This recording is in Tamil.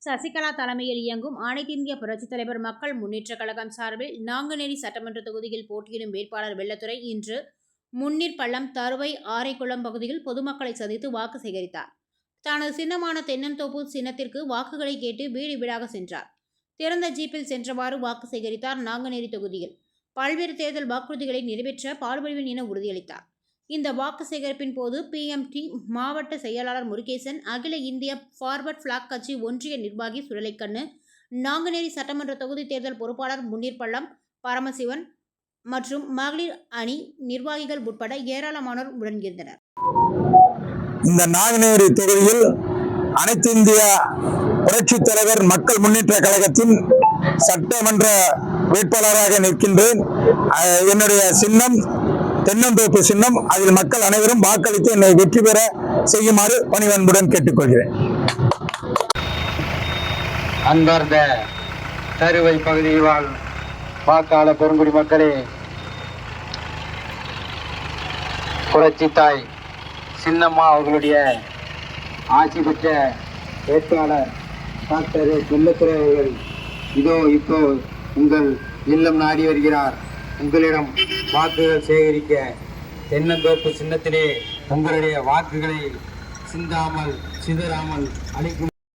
சசிகலா தலைமையில் இயங்கும் அனைத்திந்திய புரட்சித் தலைவர் மக்கள் முன்னேற்றக் கழகம் சார்பில் நாங்குநேரி சட்டமன்ற தொகுதியில் போட்டியிடும் வேட்பாளர் வெள்ளத்துரை இன்று முன்னீர்பள்ளம், தருவை, ஆரைக்குளம் பகுதியில் பொதுமக்களை சந்தித்து வாக்கு சேகரித்தார். தனது சின்னமான தென்னந்தோப்பு சின்னத்திற்கு வாக்குகளை கேட்டு வீடு வீடாக சென்றார். திறந்த ஜீப்பில் சென்றவாறு வாக்கு சேகரித்தார். நாங்குநேரி தொகுதியில் பல்வேறு தேர்தல் வாக்குறுதிகளை நிறைவேற்ற பாடுபடுவேன் என உறுதியளித்தார். இந்த வாக்கு சேகரிப்பின் போது PMT மாவட்ட செயலாளர் முருகேசன், அகில இந்திய ஃபார்வர்ட் பிளாக் கட்சி ஒன்றிய நிர்வாகி சுடலைக்கண்ணு, நாங்குநேரி சட்டமன்ற தொகுதி தேர்தல் பொறுப்பாளர் முன்னீர்பள்ளம் பரமசிவன் மற்றும் மகளிர் அணி நிர்வாகிகள் உட்பட ஏராளமானோர் உடனிருந்தனர். இந்த நாங்குநேரி தொகுதியில் அனைத்து இந்திய புரட்சித் தலைவர் மக்கள் முன்னேற்ற கழகத்தின் சட்டமன்ற வேட்பாளராக நிற்கின்றேன். என்னுடைய சின்னம் தென்னந்தோப்பு சின்னம். அதில் மக்கள் அனைவரும் வாக்களித்து என்னை வெற்றி பெற செய்யுமாறு பணிவன்புடன் கேட்டுக்கொள்கிறேன். அன்பார்ந்த தருவை பகுதியில் வாழ் வாக்காளர் பெருங்குடி மக்களே, புரட்சி தாய் சின்னம்மா அவர்களுடைய ஆட்சி பெற்ற வேட்பாளர் டாக்டர் வெள்ளத்துரை அவர்கள் இப்போ உங்கள் இல்லம் நாடி வருகிறார். உங்களிடம் வாக்குகள் சேகரிக்க தென்னந்தோப்பு சின்னத்திலே உங்களுடைய வாக்குகளை சிந்தாமல் சிதறாமல் அளிக்கும்